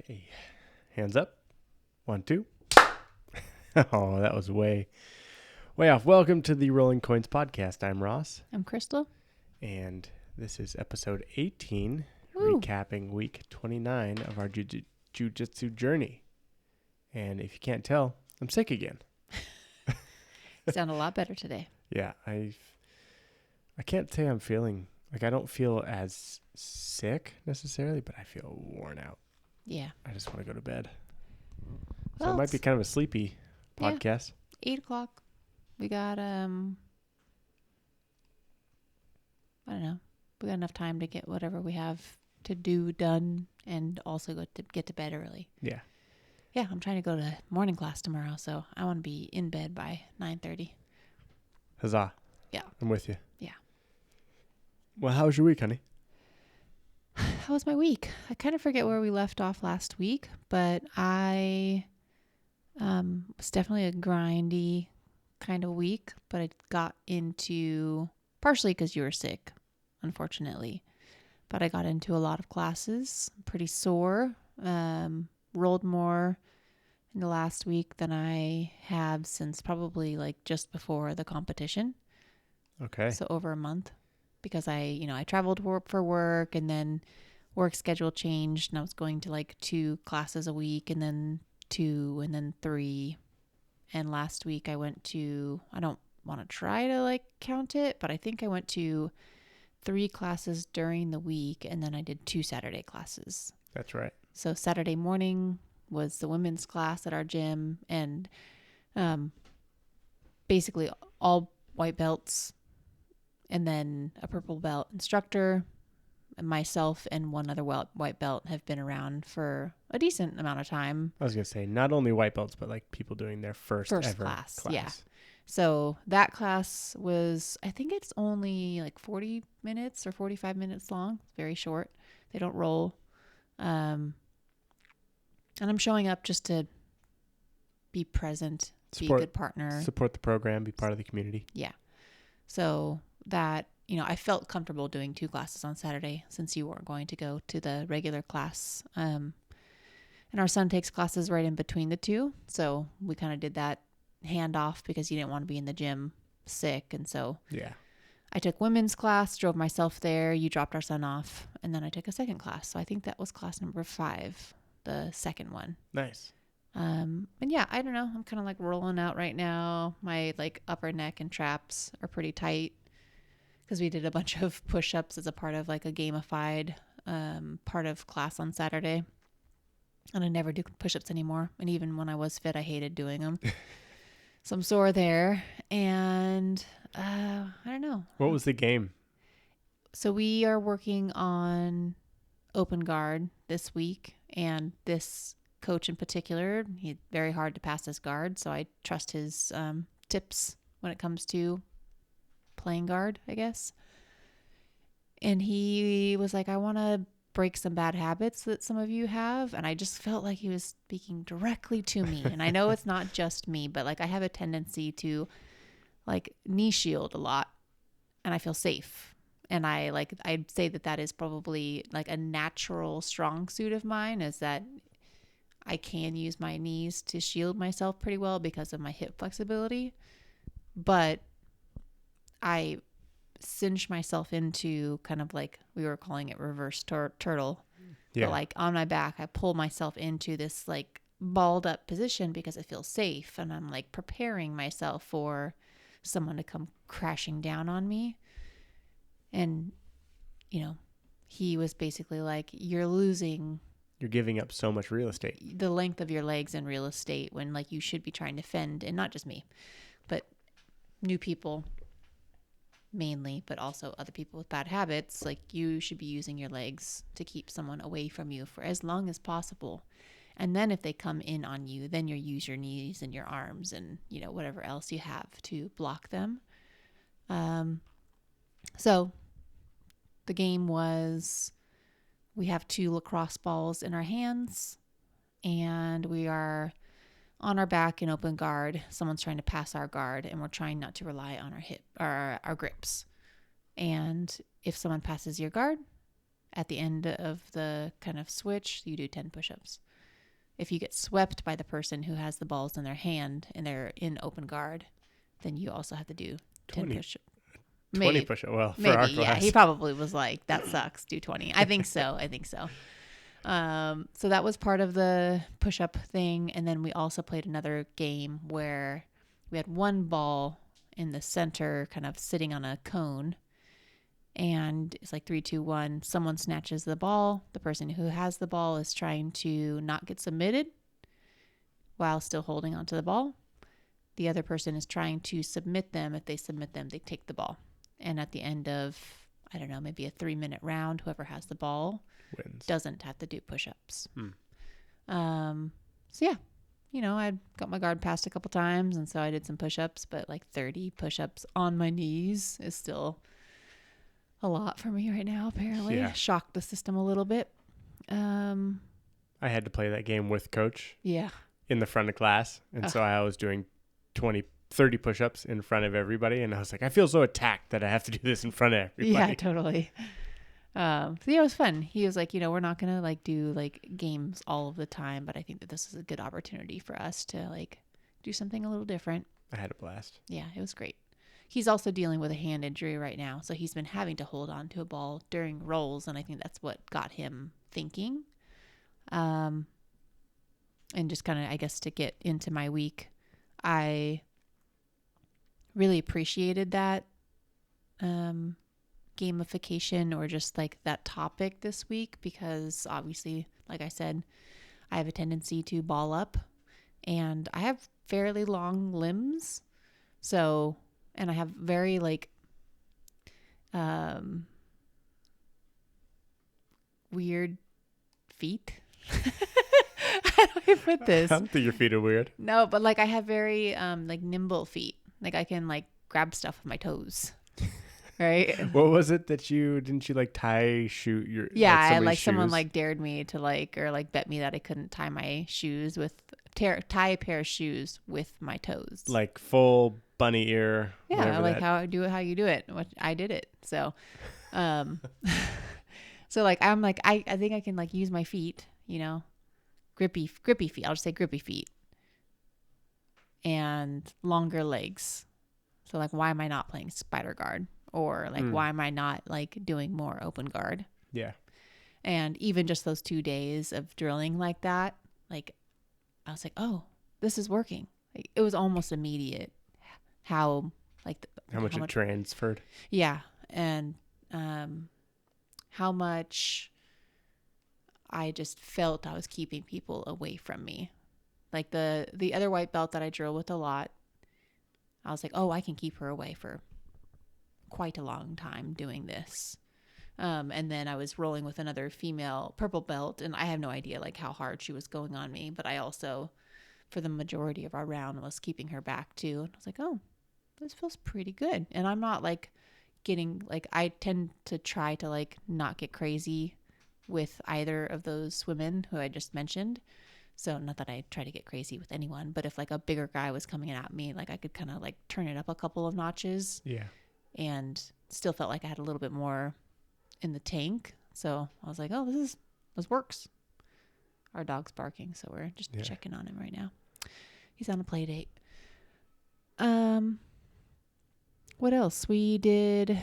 Okay. Hands up. 1, 2. Oh, that was way off. Welcome to the Rolling Coynes Podcast. I'm Ross. I'm Crystal. And this is episode 18, Woo. recapping week 29 of our Jiu-Jitsu journey. And if you can't tell, I'm sick again. You sound a lot better today. Yeah, I can't say I'm feeling, I don't feel as sick necessarily, but I feel worn out. Yeah. I just want to go to bed. Well, So it might be kind of a sleepy podcast. 8 o'clock. We got, I don't know. We got enough time to get whatever we have to do done and also get to bed early. Yeah. Yeah, I'm trying to go to morning class tomorrow, so I want to be in bed by 9:30. Huzzah. Yeah. I'm with you. Yeah. Well, how was your week, honey? How was my week? I kind of forget where we left off last week, but I was definitely a grindy kind of week, but I got into, partially because you were sick, unfortunately, but I got into a lot of classes. I'm pretty sore. Rolled more in the last week than I have since probably like just before the competition. Okay. So over a month, because I traveled for work, and then work schedule changed, and I was going to like 2 classes a week, and then 2, and then 3. And last week I went to, I don't want to try to like count it, but I think I went to 3 classes during the week, and then I did 2 Saturday classes. That's right. So Saturday morning was the women's class at our gym, and basically all white belts, and then a purple belt instructor, and myself and one other white belt have been around for a decent amount of time. I was going to say, not only white belts, but like people doing their first ever class. Yeah. So that class was, I think it's only like 40 minutes or 45 minutes long. It's very short. They don't roll. And I'm showing up just to be present, be a good partner. Support the program, be part of the community. Yeah. So that, I felt comfortable doing 2 classes on Saturday since you weren't going to go to the regular class. And our son takes classes right in between the 2. So we kind of did that handoff because you didn't want to be in the gym sick. And so yeah, I took women's class, drove myself there. You dropped our son off, and then I took a second class. So I think that was class number 5, the second one. Nice. And yeah, I don't know. I'm kind of like rolling out right now. My like upper neck and traps are pretty tight because we did a bunch of push-ups as a part of like a gamified part of class on Saturday. And I never do push-ups anymore. And even when I was fit, I hated doing them. So I'm sore there. And I don't know. What was the game? So we are working on open guard this week. And this coach in particular, he's very hard to pass his guard. So I trust his tips when it comes to playing guard, I guess. And he was like, I want to break some bad habits that some of you have. And I just felt like he was speaking directly to me. And I know it's not just me, but like I have a tendency to like knee shield a lot, and I feel safe. And I'd say that is probably like a natural strong suit of mine, is that I can use my knees to shield myself pretty well because of my hip flexibility. But I cinch myself into kind of like, we were calling it reverse turtle. Yeah. But like on my back, I pull myself into this like balled up position because it feels safe. And I'm like preparing myself for someone to come crashing down on me. And, he was basically like, you're giving up so much real estate. The length of your legs in real estate when like you should be trying to fend, and not just me, but new people mainly, but also other people with bad habits. Like you should be using your legs to keep someone away from you for as long as possible. And then if they come in on you, then you use your knees and your arms and, whatever else you have to block them. So the game was, we have 2 lacrosse balls in our hands, and we are on our back in open guard. Someone's trying to pass our guard, and we're trying not to rely on our hip or our grips. And if someone passes your guard, at the end of the kind of switch, you do 10 push-ups. if you get swept by the person who has the balls in their hand and they're in open guard, then you also have to do 10 push-ups. 20 push-ups. Well, for maybe, our class. yeah. He probably was like, that sucks. Do 20. I think so. So that was part of the push-up thing. And then we also played another game where we had one ball in the center kind of sitting on a cone. And it's like 3, 2, 1. Someone snatches the ball. The person who has the ball is trying to not get submitted while still holding onto the ball. The other person is trying to submit them. If they submit them, they take the ball. And at the end of, I don't know, maybe a 3-minute round, whoever has the ball wins. Doesn't have to do push-ups. So yeah, I got my guard passed a couple times, and so I did some push-ups, but like 30 push-ups on my knees is still a lot for me right now, apparently. Yeah. Shocked the system a little bit. I had to play that game with coach. Yeah. In the front of class. And so I was doing 30 push-ups in front of everybody. And I was like, I feel so attacked that I have to do this in front of everybody. Yeah, totally. So yeah, it was fun. He was like, we're not going to like do like games all of the time, but I think that this is a good opportunity for us to like do something a little different. I had a blast. Yeah, it was great. He's also dealing with a hand injury right now, so he's been having to hold on to a ball during rolls, and I think that's what got him thinking. And just kind of, I guess, to get into my week, I really appreciated that gamification or just like that topic this week because obviously, like I said, I have a tendency to ball up, and I have fairly long limbs, so... And I have very like weird feet. How do I put this? I don't think your feet are weird. No, but like I have very like nimble feet. Like I can like grab stuff with my toes. Right? What was it that didn't you like tie shoe your Yeah, like someone shoes? like dared me to like or like bet me that I couldn't tie my shoes tie a pair of shoes with my toes. Like full bunny ear. Yeah, like how I do it, how you do it. I did it. So so like I'm like I think I can like use my feet, grippy feet. I'll just say grippy feet. And longer legs. So like why am I not playing spider guard? Or like why am I not like doing more open guard? Yeah. And even just those 2 days of drilling like that, like I was like, oh, this is working. Like, it was almost immediate how much it transferred. Yeah. And how much I just felt I was keeping people away from me. Like the other white belt that I drill with a lot, I was like, oh, I can keep her away for quite a long time doing this. And then I was rolling with another female purple belt, and I have no idea like how hard she was going on me, but I also, for the majority of our round, was keeping her back too. And I was like, oh, this feels pretty good. And I'm not like getting like, I tend to try to like not get crazy with either of those women who I just mentioned. So not that I try to get crazy with anyone, but if like a bigger guy was coming at me, like I could kind of like turn it up a couple of notches. Yeah. And still felt like I had a little bit more in the tank. So I was like, oh, this works. Our dog's barking, so we're just checking on him right now. He's on a play date. What else? We did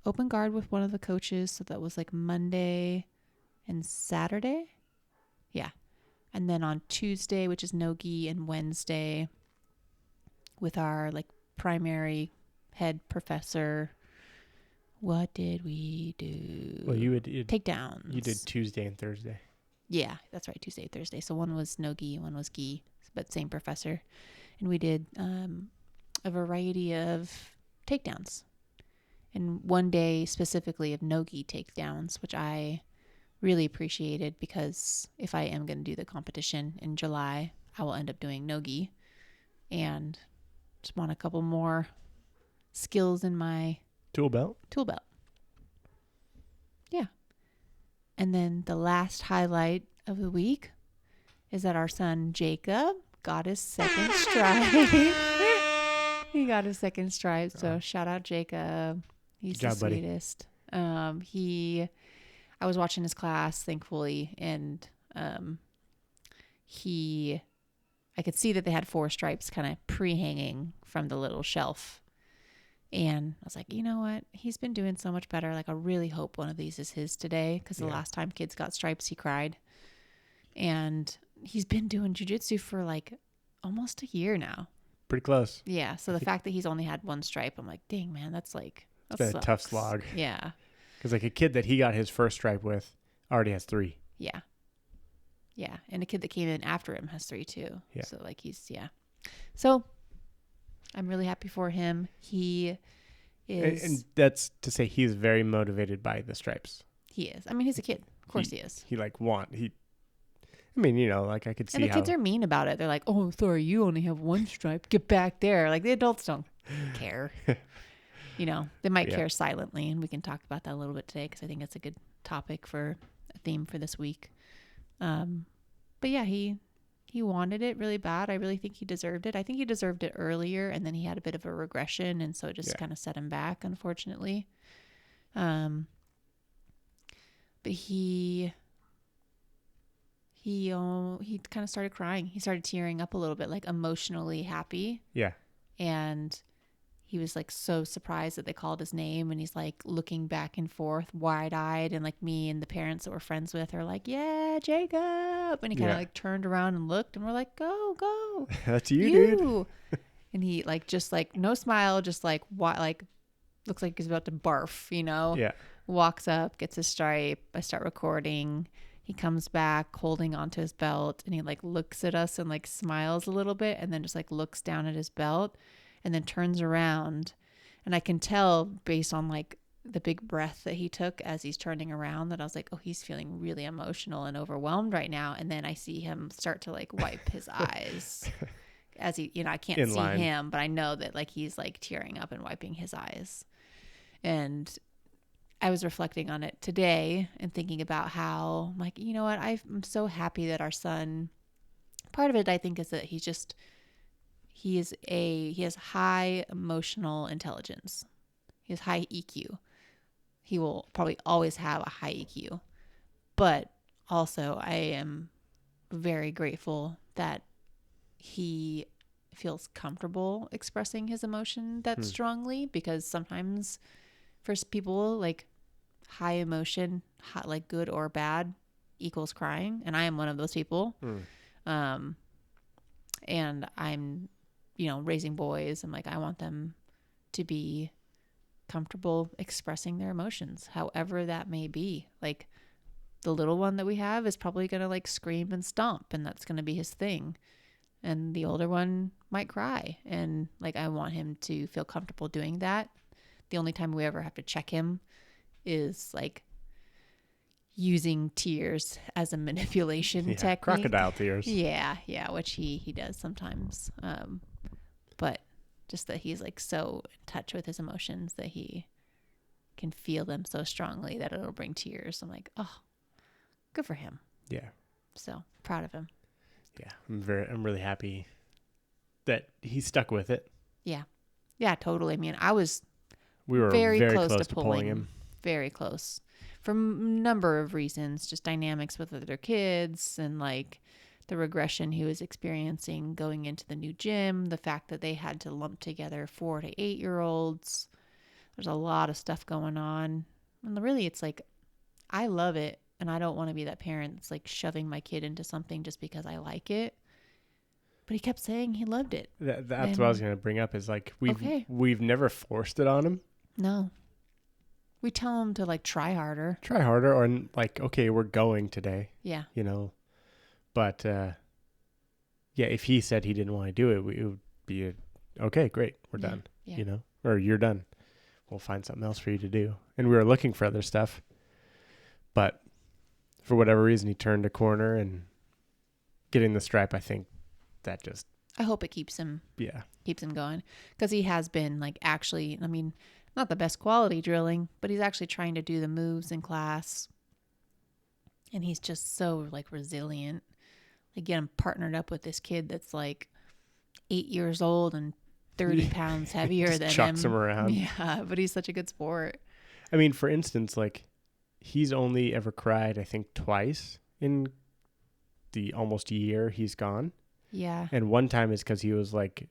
open guard with one of the coaches. So that was like Monday and Saturday. Yeah. And then on Tuesday, which is no-gi, and Wednesday with our like primary head professor. What did we do? Well, you takedowns. You did Tuesday and Thursday. Yeah, that's right. Tuesday, Thursday. So one was no-gi, one was gi, but same professor. And we did a variety of takedowns. And one day specifically of no-gi takedowns, which I really appreciated because if I am going to do the competition in July, I will end up doing no-gi. And just want a couple more skills in my tool belt. Yeah. And then the last highlight of the week is that our son Jacob got his second stripe. He got his second stripe. So shout out Jacob. He's the sweetest. I was watching his class, thankfully, and I could see that they had 4 stripes kind of pre-hanging from the little shelf. And I was like, you know what? He's been doing so much better. Like, I really hope one of these is his today, because the last time kids got stripes, he cried. And he's been doing jiu-jitsu for like almost a year now. Pretty close. Yeah. So the fact that he's only had 1 stripe, I'm like, dang, man, that's been a tough slog. Yeah. Because like a kid that he got his first stripe with already has 3. Yeah. Yeah. And a kid that came in after him has 3 too. Yeah. So like So I'm really happy for him. He is. And that's to say he's very motivated by the stripes. He is. I mean, he's a kid. Of course he is. I mean, you know, like I could see and the kids are mean about it. They're like, oh, sorry, you only have 1 stripe. Get back there. Like, the adults don't care. You know, they might care silently. And we can talk about that a little bit today, because I think it's a good topic for a theme for this week. But yeah, he wanted it really bad. I really think he deserved it. I think he deserved it earlier, and then he had a bit of a regression, and so it just kind of set him back, unfortunately. But he kind of started crying. He started tearing up a little bit, like emotionally happy. Yeah. And he was like so surprised that they called his name, and he's like looking back and forth wide-eyed, and like me and the parents that we're friends with are like, yeah, Jacob. And he kind of like turned around and looked, and we're like, go. That's you, dude. And he like, just like no smile, just like what, like looks like he's about to barf, you know? Yeah. Walks up, gets his stripe. I start recording. He comes back holding onto his belt, and he like looks at us and like smiles a little bit, and then just like looks down at his belt, and then turns around. And I can tell based on like the big breath that he took as he's turning around that I was like, oh, he's feeling really emotional and overwhelmed right now. And then I see him start to like wipe his eyes as he, you know, I can't see him, but I know that like he's like tearing up and wiping his eyes. And I was reflecting on it today and thinking about how, like, you know what, I'm so happy that our son, part of it I think is that he has high emotional intelligence. He has high EQ. He will probably always have a high EQ. But also I am very grateful that he feels comfortable expressing his emotion that strongly, because sometimes for people, like high emotion, like good or bad, equals crying. And I am one of those people. And I'm, you know, raising boys. I'm like, I want them to be comfortable expressing their emotions, however that may be. Like the little one that we have is probably going to like scream and stomp, and that's going to be his thing. And the older one might cry. And like, I want him to feel comfortable doing that. The only time we ever have to check him is like using tears as a manipulation technique. Crocodile tears. Yeah, which he does sometimes. But just that he's like so in touch with his emotions that he can feel them so strongly that it'll bring tears. I'm like, oh, good for him. Yeah. So proud of him. Yeah, I'm really happy that he stuck with it. Yeah. Yeah, totally. I mean, we were very close to pulling him. Very close. For a number of reasons, just dynamics with other kids and like the regression he was experiencing going into the new gym, the fact that they had to lump together 4 to 8-year-olds. There's a lot of stuff going on. And really, it's like, I love it. And I don't want to be that parent that's like shoving my kid into something just because I like it. But he kept saying he loved it. That's what I was going to bring up is like, we've never forced it on him. No. We tell him to like try harder. Or like, okay, we're going today. Yeah. You know, but if he said he didn't want to do it, it would be okay, great, we're done. Yeah. You know, or you're done. We'll find something else for you to do. And we were looking for other stuff, but for whatever reason, he turned a corner, and getting the stripe, I think that just... I hope it keeps him going, because he has been like actually, I mean, not the best quality drilling, but he's actually trying to do the moves in class, and he's just so like resilient. Like, get him partnered up with this kid that's like 8 years old and 30 pounds heavier than him. Chucks him around. Yeah, but he's such a good sport. I mean, for instance, like, he's only ever cried, I think, twice in the almost year he's gone. Yeah. And one time is because he was like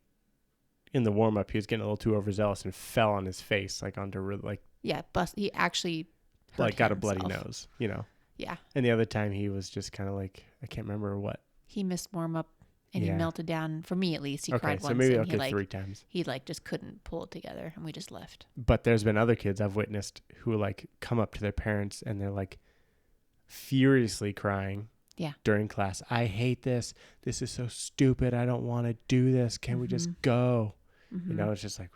in the warm up, he was getting a little too overzealous and fell on his face, like onto like He actually hurt like got a himself. bloody nose, you know. Yeah. And the other time he was just kind of like, I can't remember what. He missed warm up and he melted down. For me, at least, he cried once. So maybe and he 3 times. He like just couldn't pull it together, and we just left. But there's been other kids I've witnessed who like come up to their parents and they're like furiously crying. Yeah. During class, I hate this. This is so stupid. I don't want to do this. Can we just go? Mm-hmm. You know, it's just like,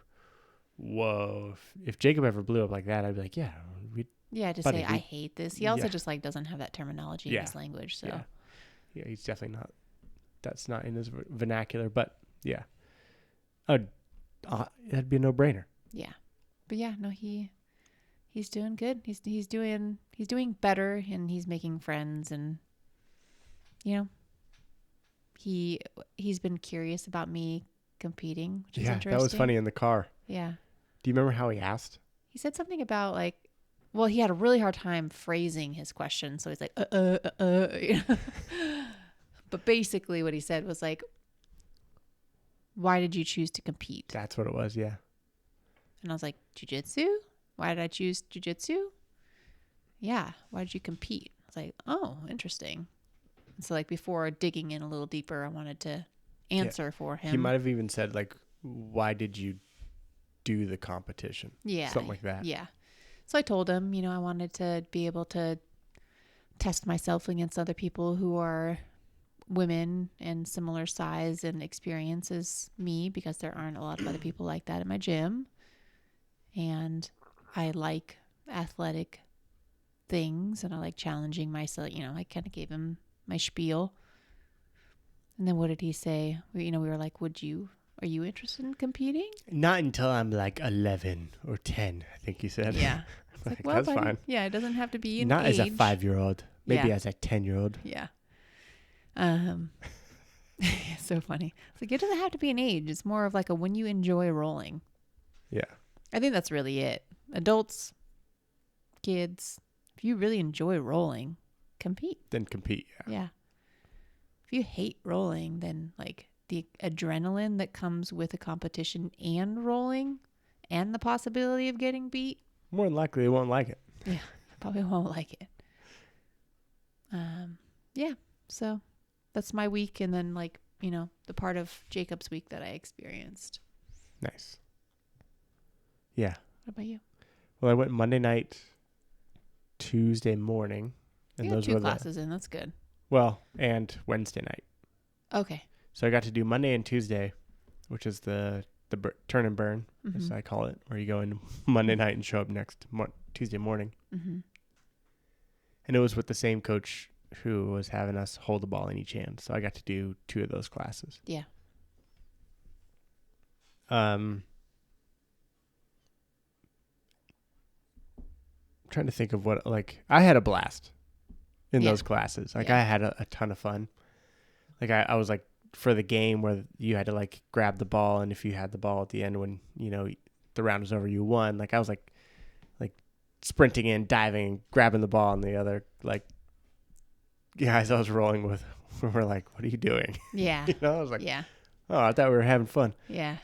whoa. If Jacob ever blew up like that, I'd be like, yeah, say I hate this. He also just like doesn't have that terminology in his language. So yeah, he's definitely not. That's not in his vernacular. But yeah, that'd be a no-brainer. Yeah, but yeah, no, he's doing good. He's doing better, and he's making friends, and you know, he's been curious about me competing, which is interesting. That was funny in the car. Yeah. Do you remember how he asked? He said something about like, well, he had a really hard time phrasing his question, so he's like, you know? But basically what he said was like, why did you choose to compete? That's what it was, yeah. And I was like, jiu-jitsu? Why did I choose jiu-jitsu? Yeah, why did you compete? I was like, oh, interesting. And so like before digging in a little deeper, I wanted to answer for him. He might have even said like, why did you do the competition? Yeah. Something like that. Yeah. So I told him, you know, I wanted to be able to test myself against other people who are women and similar size and experience as me, because there aren't a lot of other people like that in my gym. And I like athletic things and I like challenging myself. You know, I kind of gave him my spiel. And then what did he say? We were like, are you interested in competing? Not until I'm like 11 or 10, I think you said. Yeah. Like, well, that's fine. Yeah, it doesn't have to be an Not age. as a 5-year-old. Maybe as a 10-year-old. Yeah. It's so funny. It's like, it doesn't have to be an age. It's more of like a when you enjoy rolling. Yeah. I think that's really it. Adults, kids, if you really enjoy rolling, compete. Then compete. Yeah. If you hate rolling, then like the adrenaline that comes with a competition and rolling and the possibility of getting beat. More than likely, they won't like it. Yeah. Probably won't like it. Yeah. So that's my week. And then like, you know, the part of Jacob's week that I experienced. Nice. Yeah. What about you? Well, I went Monday night, Tuesday morning. And you those got 2 were classes in. That's good. Well, and Wednesday night. Okay. So I got to do Monday and Tuesday, which is the turn and burn, as Mm-hmm. I call it, where you go in Monday night and show up next Tuesday morning. Mm-hmm. And it was with the same coach who was having us hold the ball in each hand. So I got to do 2 of those classes. Yeah. I'm trying to think of what, like, I had a blast in those classes. Like, I had a ton of fun. Like, I was like, for the game where you had to like grab the ball, and if you had the ball at the end when, you know, the round was over, you won. Like, I was like sprinting in, diving, grabbing the ball, and the other like guys I was rolling with were like, what are you doing? Yeah. You know, I was like, yeah. Oh, I thought we were having fun. Yeah.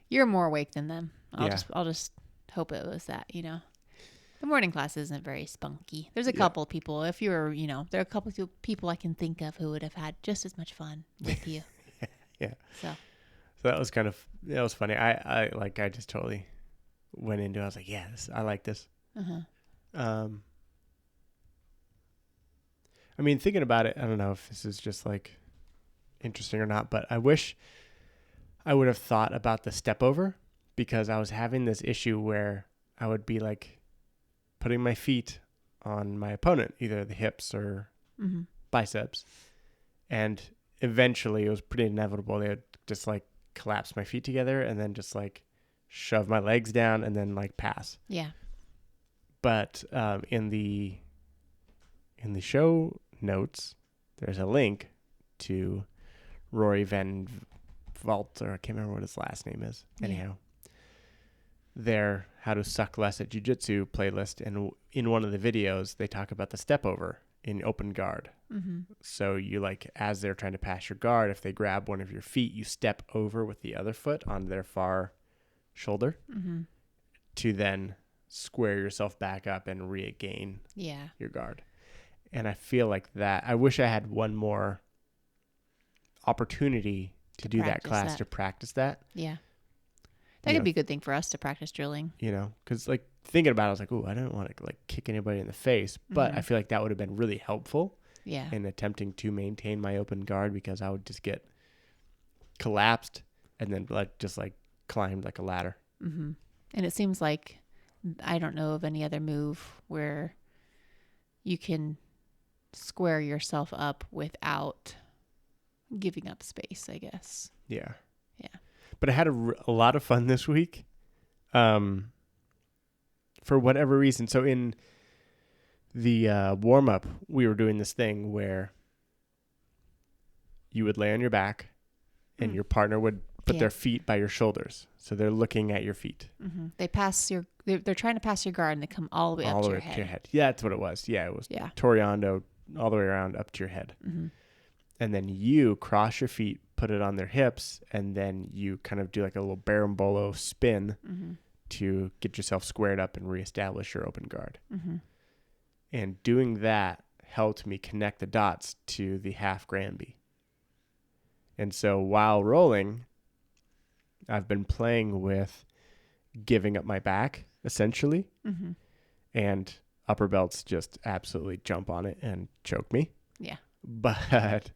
You're more awake than them. I'll Yeah. just hope it was that, you know. The morning class isn't very spunky. There's a couple people, if you're, you know, there are a couple of people I can think of who would have had just as much fun with you. Yeah. So that was kind of, that was funny. I just totally went into it. I was like, yeah, I like this. uh-huh. I mean, thinking about it, I don't know if this is just like interesting or not, but I wish I would have thought about the step over, because I was having this issue where I would be like putting my feet on my opponent, either the hips or biceps. And eventually it was pretty inevitable. They would just like collapse my feet together and then just like shove my legs down and then like pass. Yeah. But in the show notes, there's a link to Rory Van Valt, or I can't remember what his last name is. Anyhow, their How to Suck Less at Jiu-Jitsu playlist, and in one of the videos, they talk about the step over in open guard. Mm-hmm. So you like, as they're trying to pass your guard, if they grab one of your feet, you step over with the other foot on their far shoulder Mm-hmm. to then square yourself back up and regain your guard. And I feel like that, I wish I had one more opportunity to do that class, to practice that. Yeah. That could be a good thing for us to practice drilling. You know, because like thinking about it, I was like, oh, I don't want to like kick anybody in the face. But I feel like that would have been really helpful in attempting to maintain my open guard, because I would just get collapsed and then just climbed like a ladder. Mm-hmm. And it seems like, I don't know of any other move where you can square yourself up without giving up space, I guess. Yeah. Yeah. But I had a lot of fun this week, for whatever reason. So in the warm-up, we were doing this thing where you would lay on your back and your partner would put their feet by your shoulders. So they're looking at your feet. Mm-hmm. They're trying to pass your guard, and they come all the way up to your head. Yeah, that's what it was. Yeah, it was Toriando all the way around up to your head. Mm-hmm. And then you cross your feet, put it on their hips, and then you kind of do like a little berimbolo spin to get yourself squared up and reestablish your open guard. Mm-hmm. And doing that helped me connect the dots to the half Granby. And so while rolling, I've been playing with giving up my back, essentially. Mm-hmm. And upper belts just absolutely jump on it and choke me. Yeah. But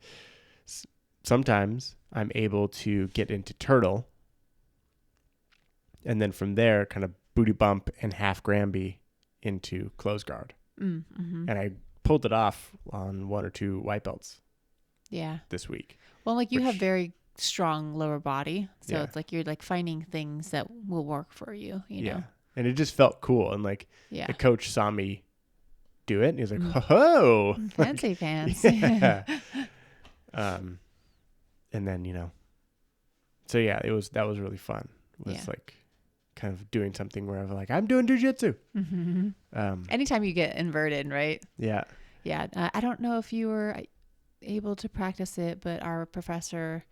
sometimes I'm able to get into turtle, and then from there kind of booty bump and half Granby into close guard. Mm-hmm. And I pulled it off on 1 or 2 white belts this week. Well, like you have very strong lower body, so it's like you're like finding things that will work for you, you know? And it just felt cool. And like the coach saw me do it and he was like, oh, fancy pants. Yeah. And then, you know, so yeah, that was really fun. It was like kind of doing something where I was like, I'm doing jiu-jitsu. Mm-hmm. Anytime you get inverted, right? Yeah. Yeah. I don't know if you were able to practice it, but our professor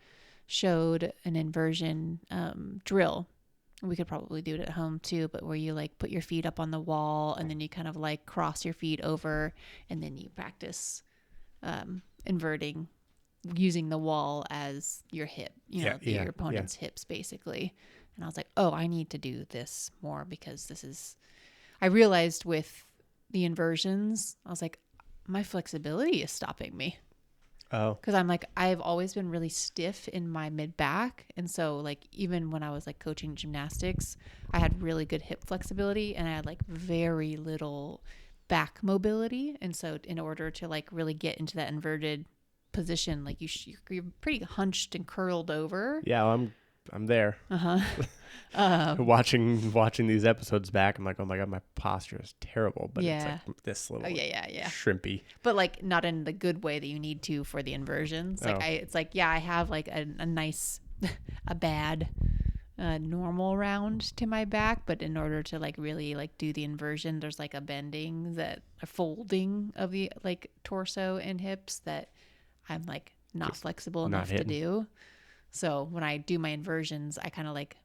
showed an inversion drill. We could probably do it at home too, but where you like put your feet up on the wall and then you kind of like cross your feet over, and then you practice inverting using the wall as your hip, your opponent's hips basically. And I was like, oh, I need to do this more, because I realized with the inversions, I was like, my flexibility is stopping me. Oh. Because I'm like, I've always been really stiff in my mid back. And so like, even when I was like coaching gymnastics, I had really good hip flexibility and I had like very little back mobility. And so in order to like really get into that inverted position, like you're pretty hunched and curled over. Yeah, I'm there. Watching these episodes back, I'm like, oh my God, my posture is terrible. But it's like this little shrimpy. But like not in the good way that you need to for the inversions. Like I have like a nice, a bad normal round to my back. But in order to like really like do the inversion, there's like a bending, a folding of the like torso and hips that I'm like not flexible enough to do. So when I do my inversions, I kind of like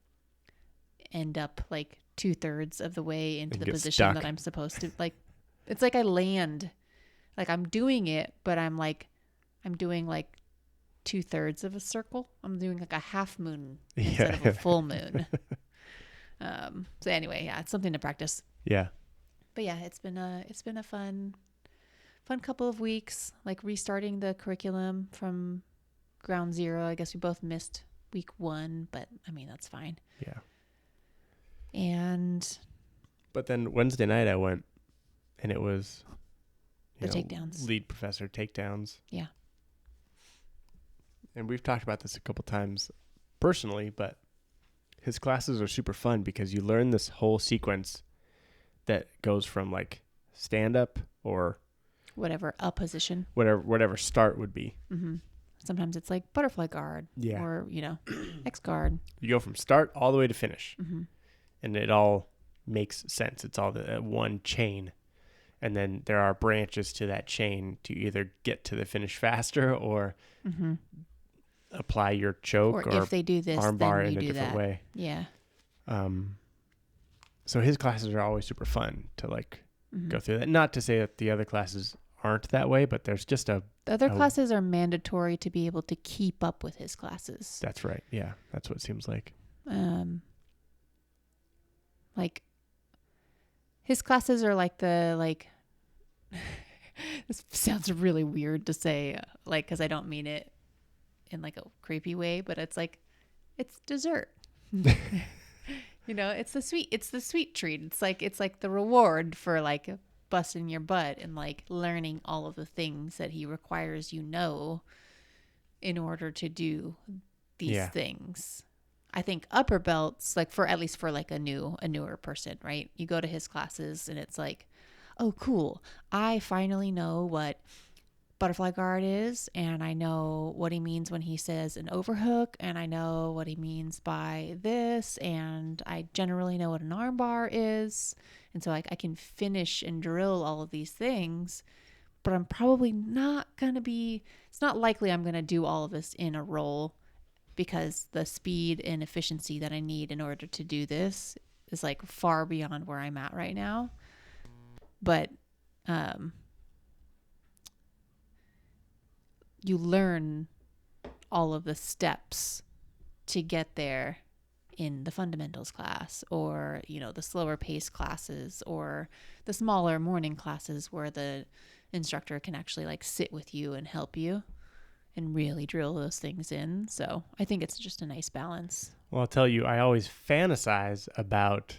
end up like 2/3 of the way into the position that I'm supposed to. Like, it's like I land, like I'm doing it, but I'm doing like 2/3 of a circle. I'm doing like a half moon instead of a full moon. So anyway, it's something to practice. Yeah. But yeah, it's been a fun couple of weeks, like restarting the curriculum from ground zero. I guess we both missed week 1, but I mean, that's fine. Yeah. But then Wednesday night I went, and it was takedowns. Lead professor takedowns. Yeah. And we've talked about this a couple times personally, but his classes are super fun because you learn this whole sequence that goes from like stand up or whatever position, whatever start would be. Mm-hmm. Sometimes it's like butterfly guard or, X guard. You go from start all the way to finish. Mm-hmm. And it all makes sense. It's all one chain. And then there are branches to that chain to either get to the finish faster or apply your choke or if they do this, armbar then in you a do different that. way. Yeah. So his classes are always super fun to like go through that. Not to say that the other classes aren't that way, but there's just the other classes are mandatory to be able to keep up with his classes. That's right. Yeah, that's what it seems like. Like his classes are like this sounds really weird to say, like, because I don't mean it in like a creepy way, but it's like, it's dessert. You know, it's the sweet treat. It's like the reward for like busting your butt and like learning all of the things that he requires in order to do these things. I think upper belts, like at least for like a newer person, right? You go to his classes and it's like, oh, cool. I finally know what butterfly guard is, and I know what he means when he says an overhook, and I know what he means by this, and I generally know what an armbar is. And so like I can finish and drill all of these things, but I'm probably not going to it's not likely I'm going to do all of this in a roll, because the speed and efficiency that I need in order to do this is like far beyond where I'm at right now. But you learn all of the steps to get there in the fundamentals class, or, you know, the slower pace classes, or the smaller morning classes where the instructor can actually like sit with you and help you and really drill those things in. So I think it's just a nice balance. Well, I'll tell you, I always fantasize about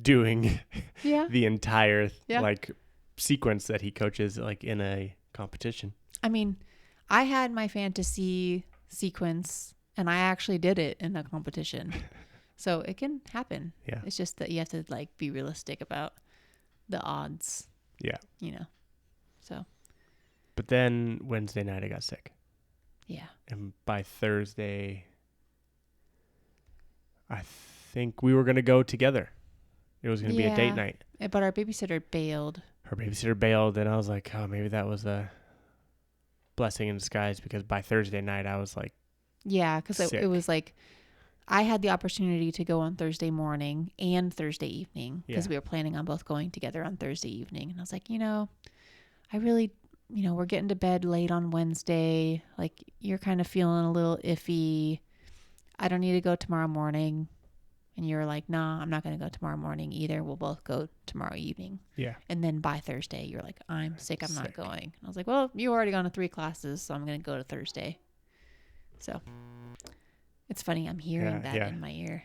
doing the entire like sequence that he coaches like in a competition. I mean, I had my fantasy sequence and I actually did it in a competition. So it can happen. Yeah. It's just that you have to like be realistic about the odds. Yeah. You know. So. But then Wednesday night I got sick. Yeah. And by Thursday, I think we were going to go together. It was going to be a date night. But our babysitter bailed. Her babysitter bailed, and I was like, oh, maybe that was a blessing in disguise, because by Thursday night I was like, yeah, because it was like I had the opportunity to go on Thursday morning and Thursday evening, because we were planning on both going together on Thursday evening. And I was like, you know, I really, you know, we're getting to bed late on Wednesday. Like, you're kind of feeling a little iffy. I don't need to go tomorrow morning. And you were like, nah, I'm not going to go tomorrow morning either. We'll both go tomorrow evening. Yeah. And then by Thursday, you're like, I'm sick. I'm not going. And I was like, well, you already gone to 3 classes, so I'm going to go to Thursday. So it's funny. I'm hearing that in my ear.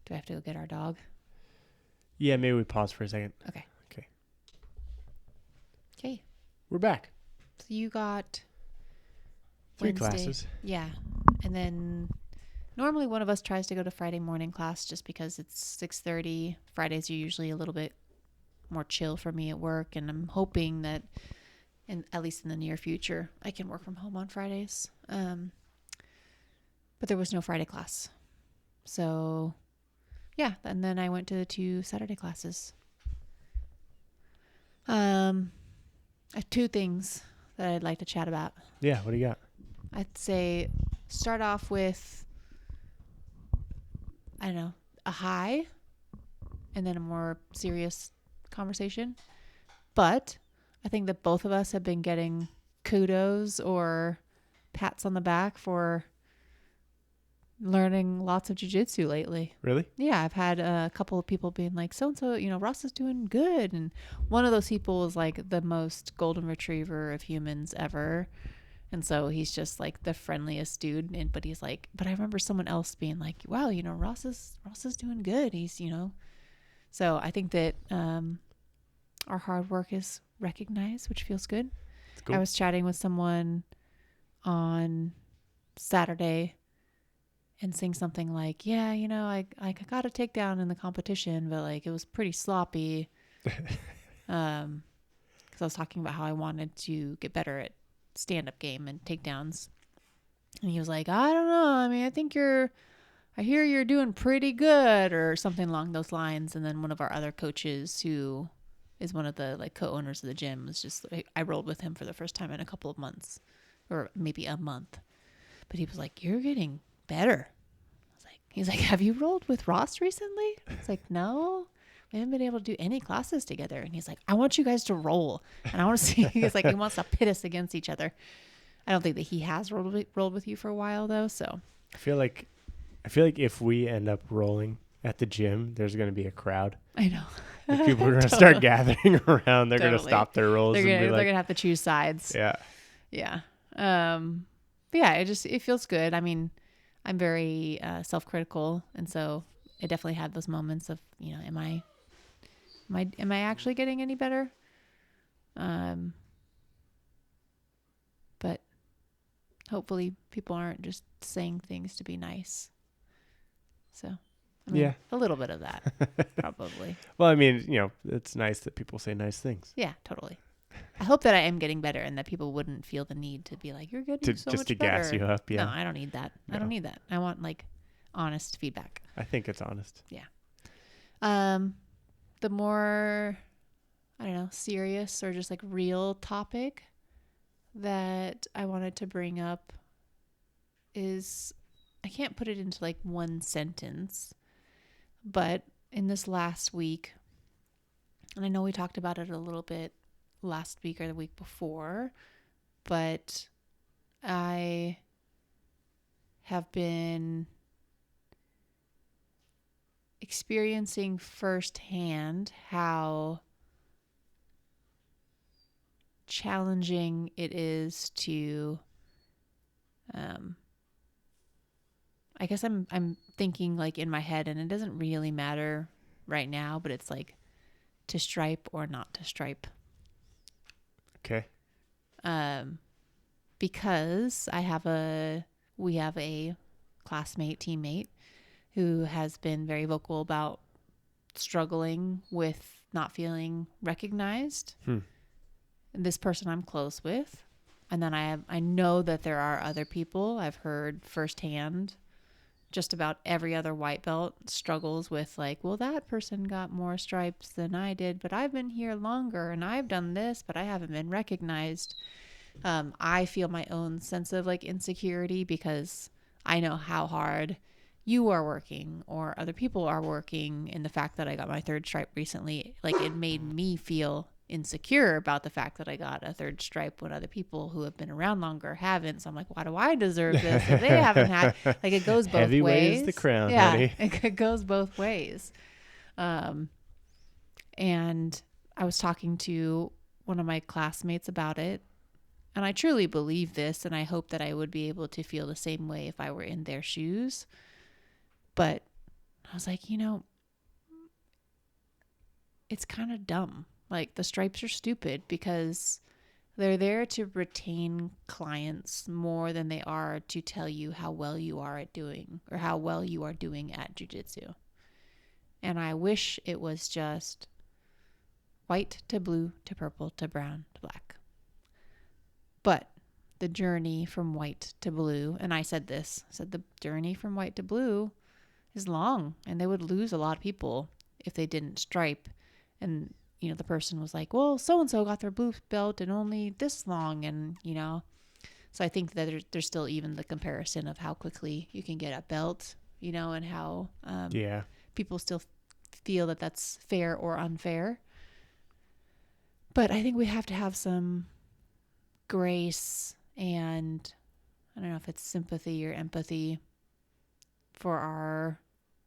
Do I have to go get our dog? Yeah, maybe we pause for a second. Okay. Okay. We're back. So you got 3 Wednesday. classes. Yeah. And then normally one of us tries to go to Friday morning class just because it's 6:30. Fridays are usually a little bit more chill for me at work, and I'm hoping that, at least in the near future, I can work from home on Fridays. But there was no Friday class. So, yeah. And then I went to the 2 Saturday classes. I have 2 things that I'd like to chat about. Yeah, what do you got? I'd say start off with, I don't know, a high and then a more serious conversation. But I think that both of us have been getting kudos or pats on the back for learning lots of jiu-jitsu lately. Really? Yeah, I've had a couple of people being like, so-and-so, you know, Ross is doing good. And one of those people is like the most golden retriever of humans ever. And so he's just like the friendliest dude. But he's like, but I remember someone else being like, wow, you know, Ross is doing good. He's, you know. So I think that our hard work is recognized, which feels good. Cool. I was chatting with someone on Saturday and saying something like, yeah, you know, I got a takedown in the competition, but like it was pretty sloppy. Because I was talking about how I wanted to get better at stand-up game and takedowns. And he was like, I don't know. I mean, I hear you're doing pretty good, or something along those lines. And then one of our other coaches who is one of the like co-owners of the gym. Was just I rolled with him for the first time in a couple of months, or maybe a month. But he was like, "You're getting better." He's like, "Have you rolled with Ross recently?" It's like, "No, we haven't been able to do any classes together." And he's like, "I want you guys to roll, and I want to see." He's like, he wants to pit us against each other. I don't think that he has rolled with you for a while though. So I feel like if we end up rolling at the gym, there's going to be a crowd. I know. Like people are going to start gathering around. They're going to stop their rolls. They're going to have to choose sides. Yeah. Yeah. But yeah, it feels good. I mean, I'm very self-critical, and so I definitely had those moments of, am I actually getting any better? But hopefully people aren't just saying things to be nice. So, a little bit of that, probably. Well, I mean, it's nice that people say nice things. Yeah, totally. I hope that I am getting better and that people wouldn't feel the need to be like, "You're getting so much better." Just to gas you up, yeah. No, I don't need that. No. I don't need that. I want like honest feedback. I think it's honest. Yeah. The more, I don't know, serious or just like real topic that I wanted to bring up is, I can't put it into like one sentence, but in this last week, and I know we talked about it a little bit last week or the week before, but I have been experiencing firsthand how challenging it is to, I guess I'm thinking like in my head, and it doesn't really matter right now, but it's like to stripe or not to stripe. Okay. Because we have a classmate, teammate who has been very vocal about struggling with not feeling recognized. This person I'm close with. And then I know that there are other people I've heard firsthand. Just about every other white belt struggles with like, well, that person got more stripes than I did, but I've been here longer and I've done this, but I haven't been recognized. I feel my own sense of like insecurity because I know how hard you are working or other people are working. And the fact that I got my third stripe recently, like it made me feel insecure about the fact that I got a third stripe when other people who have been around longer haven't. So I'm like, why do I deserve this if they haven't had? Like it goes both Heavy ways. weighs the crown, yeah, honey. It goes both ways. And I was talking to one of my classmates about it, and I truly believe this, and I hope that I would be able to feel the same way if I were in their shoes. But I was like, it's kind of dumb. Like the stripes are stupid because they're there to retain clients more than they are to tell you how well you are at doing or how well you are doing at jiu-jitsu. And I wish it was just white to blue to purple to brown to black. But the journey from white to blue, and I said the journey from white to blue is long, and they would lose a lot of people if they didn't stripe. And the person was like, well, so-and-so got their blue belt in only this long. And, so I think that there's still even the comparison of how quickly you can get a belt, and how people still feel that that's fair or unfair. But I think we have to have some grace and I don't know if it's sympathy or empathy for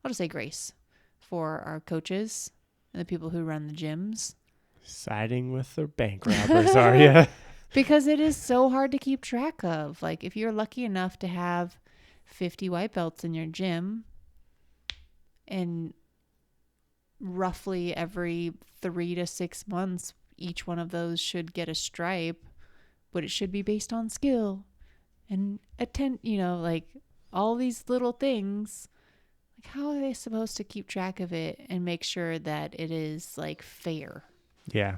I'll just say grace for our coaches and the people who run the gyms. Siding with the bank robbers, are you? Because it is so hard to keep track of. Like if you're lucky enough to have 50 white belts in your gym and roughly every 3 to 6 months, each one of those should get a stripe, but it should be based on skill and like all these little things. Like how are they supposed to keep track of it and make sure that it is like fair? Yeah.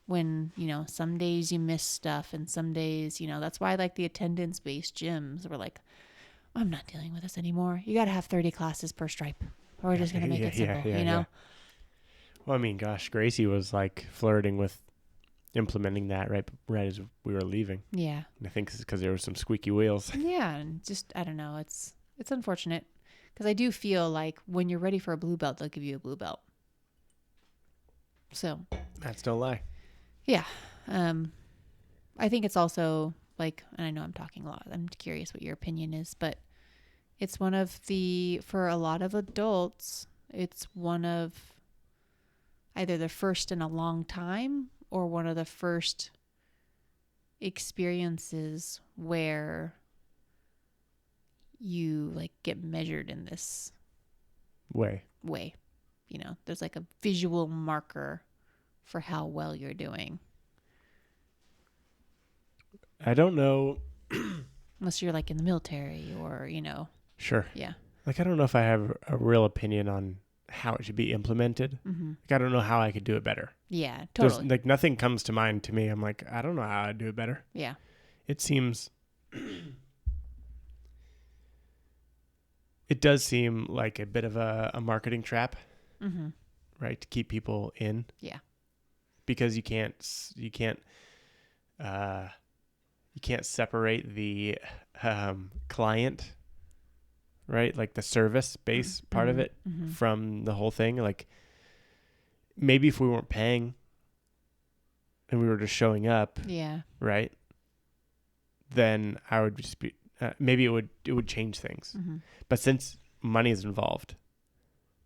When, some days you miss stuff and some days, that's why like the attendance based gyms were like, I'm not dealing with this anymore. You got to have 30 classes per stripe or we're just going to make it simple, Yeah. Well, I mean, gosh, Gracie was like flirting with implementing that right as we were leaving. Yeah. And I think it's because there were some squeaky wheels. Yeah, and just I don't know. It's unfortunate because I do feel like when you're ready for a blue belt, they'll give you a blue belt. So That's no lie. yeah, I think it's also like, and I know I'm talking a lot. I'm curious what your opinion is, but it's one of for a lot of adults, it's one of either the first in a long time or one of the first experiences where you like get measured in this way. You know, there's like a visual marker for how well you're doing. I don't know. Unless you're like in the military or, you know. Sure. Yeah. Like, I don't know if I have a real opinion on how it should be implemented. Mm-hmm. Like, I don't know how I could do it better. Yeah, totally. There's, like, nothing comes to mind to me. I'm like, I don't know how I'd do it better. Yeah. It seems... It does seem like a bit of a marketing trap, Mm-hmm. right? To keep people in. Yeah. Because you can't separate the client, right? Like the service base part of it from the whole thing. Like maybe if we weren't paying and we were just showing up, Yeah. right? Then I would just be, maybe it would change things. Mm-hmm. But since money is involved,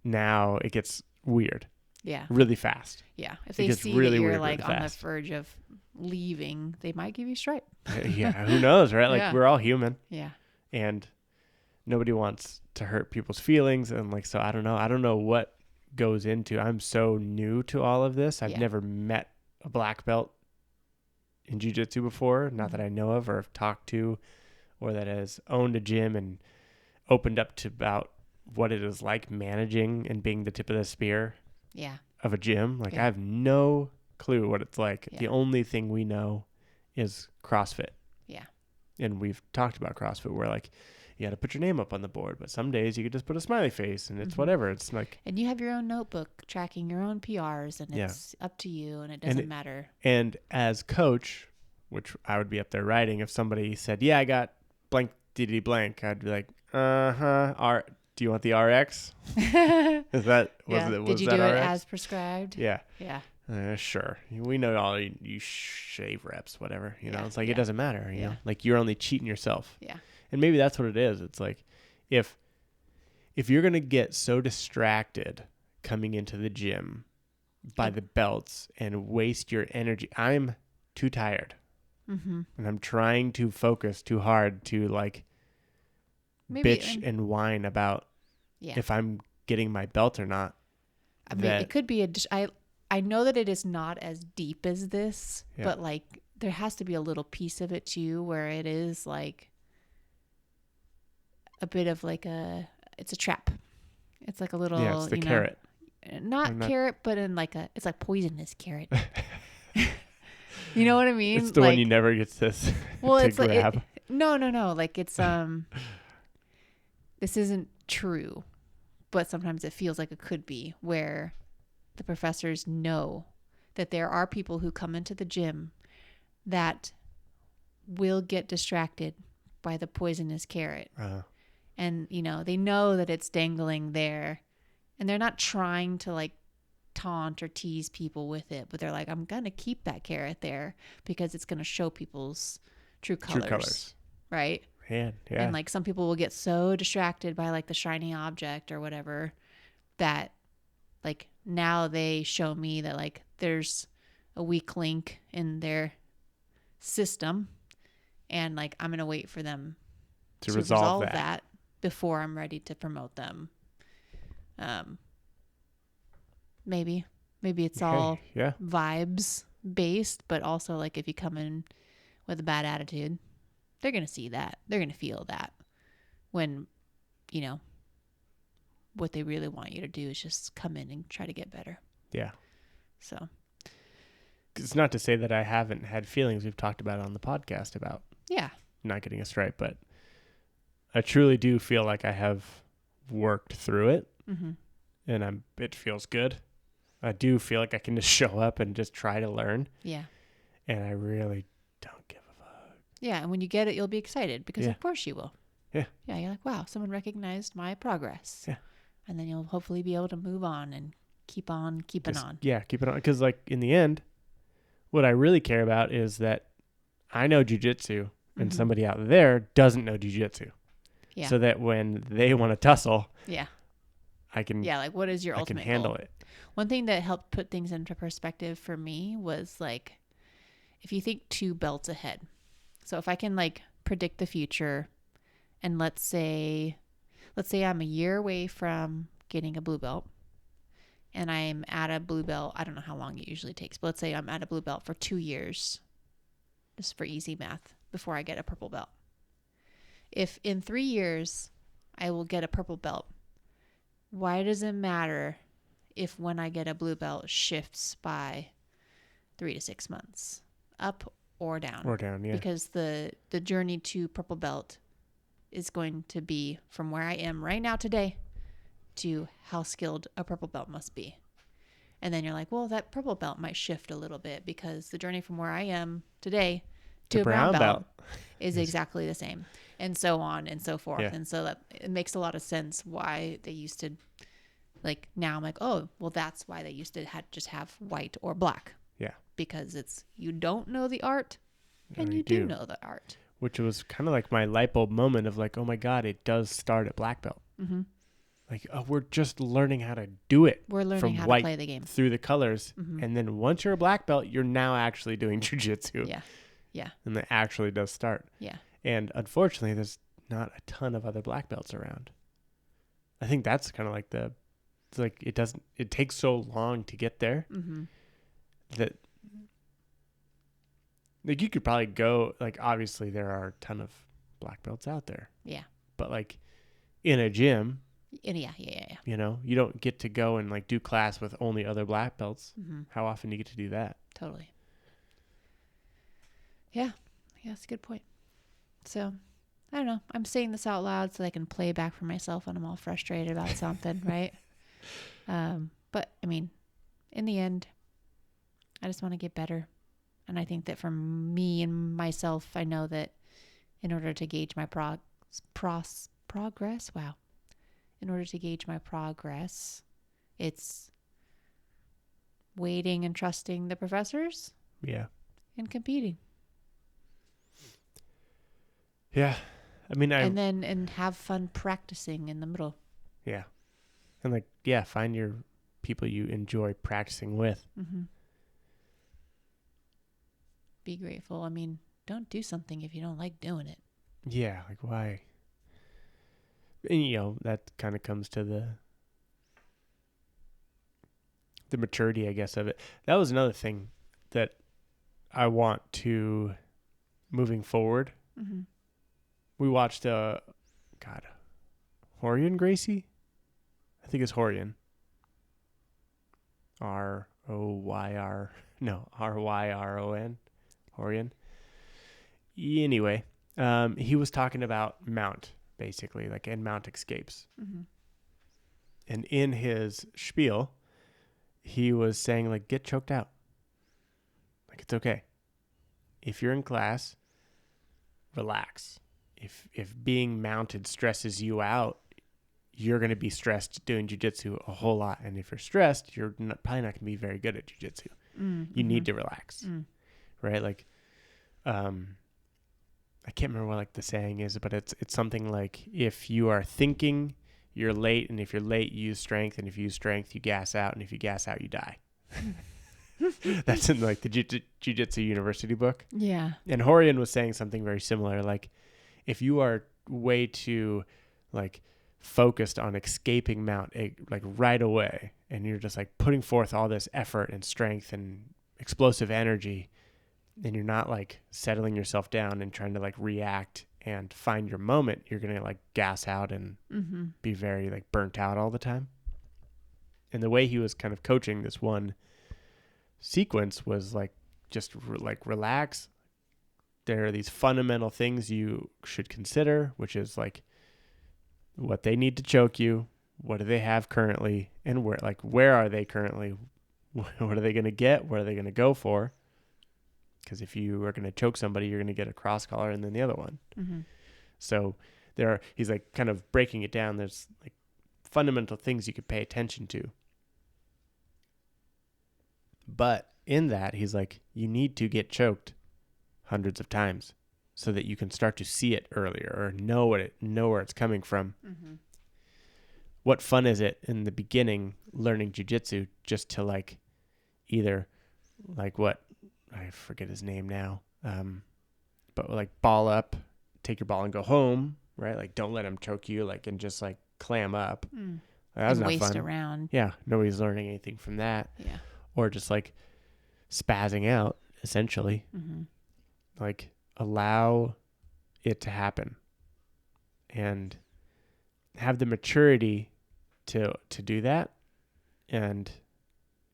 now it gets weird. Yeah. Really fast. Yeah. If It they gets see really that you're weird like really on the fast. verge of leaving, they might give you stripe. Yeah, who knows, right? Like Yeah. we're all human. Yeah. And nobody wants to hurt people's feelings. And like, so I don't know what goes into, I'm so new to all of this. I've never met a black belt in jiu-jitsu before, not that I know of or have talked to, or that has owned a gym and opened up to about what it is like managing and being the tip of the spear Yeah. of a gym. Like I have no clue what it's like. Yeah. The only thing we know is CrossFit. Yeah. And we've talked about CrossFit where like you got to put your name up on the board, but some days you could just put a smiley face and it's whatever. It's like, and you have your own notebook tracking your own PRs and it's up to you and it doesn't matter. And as coach, which I would be up there writing, if somebody said, yeah, I got blank DD blank, I'd be like, do you want the RX? Is that, Did you do it as prescribed? Yeah. Yeah. Sure. We know all you shave reps, whatever, you know, it's like, it doesn't matter, you know, like you're only cheating yourself. Yeah. And maybe that's what it is. It's like, if you're going to get so distracted coming into the gym by the belts and waste your energy, I'm too tired and I'm trying to focus too hard to like bitch and whine about if I'm getting my belt or not. I mean, it could be I know that it is not as deep as this, but like there has to be a little piece of it too, where it is like a bit of like it's a trap. It's like a little, it's the carrot. Not carrot, but in like it's like poisonous carrot. You know what I mean? It's the one you never get this. Well, to it's grab. like, no. Like it's, this isn't true, but sometimes it feels like it could be, where the professors know that there are people who come into the gym that will get distracted by the poisonous carrot. And, you know, they know that it's dangling there and they're not trying to like taunt or tease people with it, but they're like, I'm going to keep that carrot there because it's going to show people's true colors. Right? Yeah. And like some people will get so distracted by like the shiny object or whatever that like now they show me that like there's a weak link in their system and like I'm going to wait for them to resolve that before I'm ready to promote them. Maybe it's all vibes based, but also like if you come in with a bad attitude, they're going to see that. They're going to feel that when, you know, what they really want you to do is just come in and try to get better. Yeah. So it's not to say that I haven't had feelings. We've talked about it on the podcast about not getting a stripe, but I truly do feel like I have worked through it and it feels good. I do feel like I can just show up and just try to learn. Yeah. And I really don't give a fuck. Yeah. And when you get it, you'll be excited because Yeah. of course you will. Yeah. Yeah. You're like, wow, someone recognized my progress. Yeah. And then you'll hopefully be able to move on and keep on keeping on. Yeah, keep it on. Because, like, in the end, what I really care about is that I know jiu-jitsu and somebody out there doesn't know jiu-jitsu. Yeah. So that when they want to tussle, Yeah. I can like, what is your I can ultimate handle goal? it. One thing that helped put things into perspective for me was, like, if you think 2 belts ahead. So if I can, like, predict the future, and let's say I'm a year away from getting a blue belt, and I'm at a blue belt. I don't know how long it usually takes, but let's say I'm at a blue belt for 2 years, just for easy math, before I get a purple belt. If in 3 years I will get a purple belt, why does it matter if when I get a blue belt shifts by 3 to 6 months, up or down? Or down, yeah. Because the journey to purple belt is going to be from where I am right now today to how skilled a purple belt must be. And then you're like, well, that purple belt might shift a little bit because the journey from where I am today to a brown belt is exactly the same, and so on and so forth. Yeah. And so that it makes a lot of sense why they used to, like, now I'm like, oh, well, that's why they used to just have white or black. Yeah. Because it's, you don't know the art and No, you do know the art. Which was kind of like my light bulb moment of like, oh my God, it does start at black belt. Mm-hmm. Like, oh, we're just learning how to do it. We're learning from how white to play the game through the colors. Mm-hmm. And then once you're a black belt, you're now actually doing jiu-jitsu. Yeah. Yeah. And it actually does start. Yeah. And unfortunately, there's not a ton of other black belts around. I think that's kind of like it's like it takes so long to get there Mm-hmm. that, like, you could probably go, like, obviously there are a ton of black belts out there. Yeah. But, like, in a gym, Yeah. you know, you don't get to go and, like, do class with only other black belts. Mm-hmm. How often do you get to do that? Totally. Yeah. Yeah, that's a good point. So, I don't know. I'm saying this out loud so I can play back for myself when I'm all frustrated about something, right? But, I mean, in the end, I just want to get better. And I think that for me and myself, I know that in order to gauge my progress, in order to gauge my progress, it's waiting and trusting the professors. Yeah. And competing. Yeah. I mean, and have fun practicing in the middle. Yeah. And, like, yeah, find your people you enjoy practicing with. Mm-hmm. Be grateful. I mean, don't do something if you don't like doing it. Yeah, like, why? And, you know, that kind of comes to the maturity, I guess, of it. That was another thing that I want to, moving forward. Mm-hmm. We watched, Horian Gracie? I think it's Horian. R-Y-R-O-N. Horian. Anyway, he was talking about mount, basically, like, and mount escapes. Mm-hmm. And in his spiel, he was saying, like, get choked out. Like, it's okay. If you're in class, relax. If being mounted stresses you out, you're going to be stressed doing jiu-jitsu a whole lot. And if you're stressed, you're probably not going to be very good at jiu-jitsu. Mm-hmm. You need to relax, right? Like, I can't remember what, like, the saying is, but it's something like, if you are thinking, you're late, and if you're late, you use strength, and if you use strength, you gas out, and if you gas out, you die. That's in, like, the Jiu-Jitsu University book. Yeah. And Horian was saying something very similar. Like, if you are way too, like, focused on escaping mount, like, right away, and you're just, like, putting forth all this effort and strength and explosive energy, and you're not, like, settling yourself down and trying to, like, react and find your moment, you're going to, like, gas out and be very, like, burnt out all the time. And the way he was kind of coaching this one sequence was, like, just like, relax. There are these fundamental things you should consider, which is, like, what they need to choke you, what do they have currently, and where are they currently, what are they going to get? What are they going to go for? Because if you are going to choke somebody, you're going to get a cross collar and then the other one. Mm-hmm. So he's like kind of breaking it down. There's like fundamental things you could pay attention to. But in that, he's like, you need to get choked hundreds of times so that you can start to see it earlier or know where it's coming from. Mm-hmm. What fun is it in the beginning learning jiu-jitsu just to like either like what I forget his name now, but like ball up, take your ball and go home, right? Like don't let him choke you, like, and just like clam up. Mm. Like, that's And not waste fun. around. Yeah, nobody's learning anything from that. Yeah. Or just like spazzing out, essentially. Mm-hmm. Like allow it to happen and have the maturity to do that and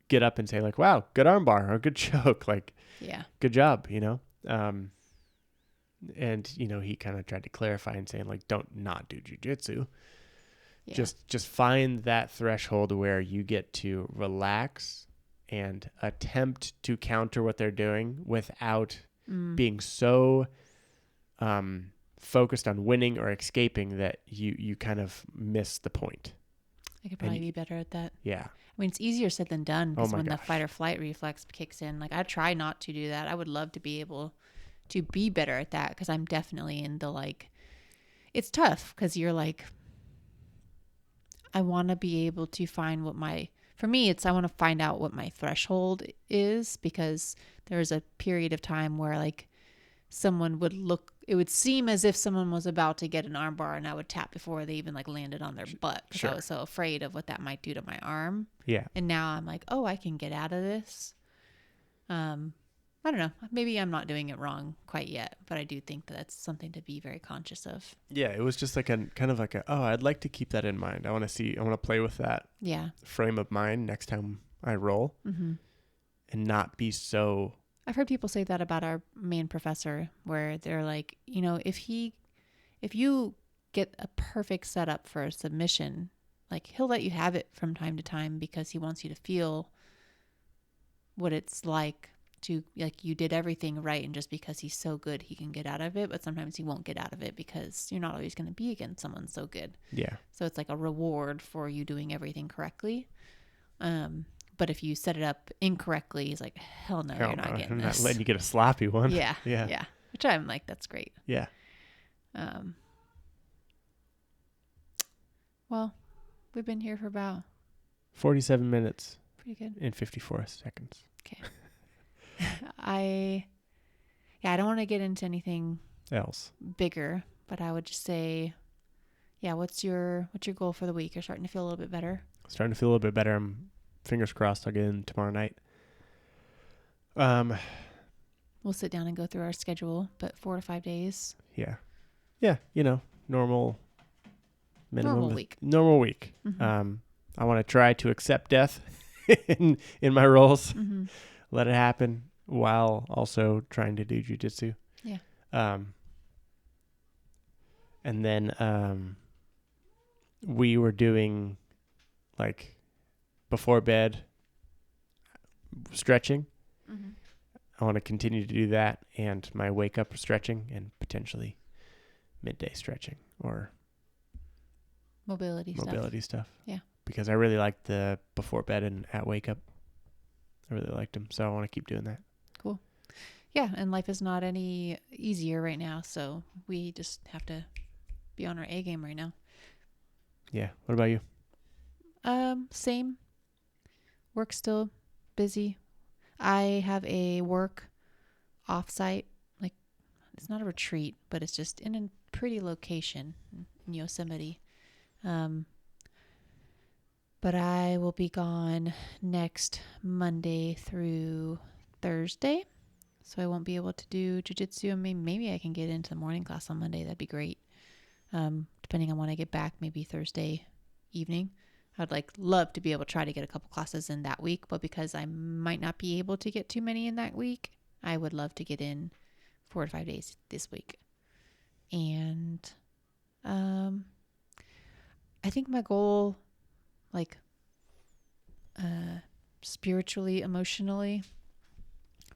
get up and say like, wow, good arm bar or good choke, like, yeah, good job, you know? And you know, he kind of tried to clarify and saying like, don't not do jiu-jitsu. yeah. Just find that threshold where you get to relax and attempt to counter what they're doing without being so focused on winning or escaping that you kind of miss the point. I could probably be better at that. Yeah. I mean, it's easier said than done because my when the gosh. fight or flight reflex kicks in, like I try not to do that. I would love to be able to be better at that because I'm definitely in the like, it's tough because you're like, I want to be able to find what for me, I want to find out what my threshold is because there's a period of time where like it would seem as if someone was about to get an arm bar and I would tap before they even like landed on their butt. Sure. I was so afraid of what that might do to my arm. Yeah. And now I'm like, oh, I can get out of this. I don't know. Maybe I'm not doing it wrong quite yet, but I do think that's something to be very conscious of. Yeah. It was just like I'd like to keep that in mind. I want to play with that frame of mind next time I roll and not be so. I've heard people say that about our main professor where they're like, you know, if you get a perfect setup for a submission, like he'll let you have it from time to time because he wants you to feel what it's like to, like, you did everything right. And just because he's so good, he can get out of it. But sometimes he won't get out of it because you're not always going to be against someone so good. Yeah. So it's like a reward for you doing everything correctly. But if you set it up incorrectly, he's like, hell no, you're not getting this. I'm not letting you get a sloppy one. Yeah. Which I'm like, that's great. Yeah. Well, we've been here for about 47 minutes. Pretty good. And 54 seconds. Okay. I don't want to get into anything else bigger, but I would just say, what's your goal for the week? You're starting to feel a little bit better. Starting to feel a little bit better. I'm fingers crossed I'll get in tomorrow night. We'll sit down and go through our schedule, but 4 to 5 days. Yeah. You know, normal week. Normal week. Mm-hmm. I want to try to accept death in my roles. Mm-hmm. Let it happen while also trying to do jiu-jitsu. Yeah. And then we were doing like before bed stretching. Mm-hmm. I want to continue to do that and my wake up stretching and potentially midday stretching or mobility stuff. Yeah. Because I really liked the before bed and at wake up. I really liked them. So I want to keep doing that. Cool. Yeah. And life is not any easier right now. So we just have to be on our A game right now. Yeah. What about you? Same. Work still busy. I have a work offsite, like it's not a retreat, but it's just in a pretty location in Yosemite. But I will be gone next Monday through Thursday. So I won't be able to do jiu-jitsu. I mean, maybe I can get into the morning class on Monday. That'd be great. Depending on when I get back, maybe Thursday evening. I'd love to be able to try to get a couple classes in that week, but because I might not be able to get too many in that week, I would love to get in 4 to 5 days this week. And I think my goal, spiritually, emotionally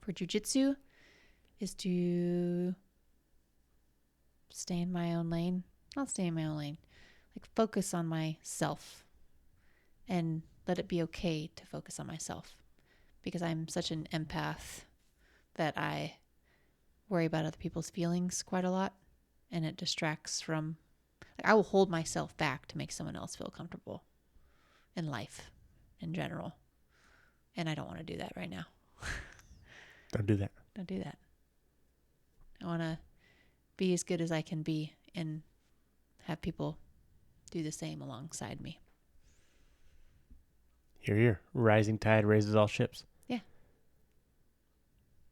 for jiu-jitsu is to stay in my own lane. Not stay in my own lane. Like focus on myself and let it be okay to focus on myself, because I'm such an empath that I worry about other people's feelings quite a lot, and it distracts from, like, I will hold myself back to make someone else feel comfortable in life in general. And I don't want to do that right now. Don't do that. Don't do that. I want to be as good as I can be and have people do the same alongside me. Hear, hear. Rising tide raises all ships. Yeah.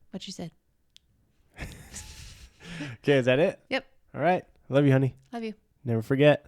What you said. Okay, is that it? Yep. All right. Love you, honey. Love you. Never forget.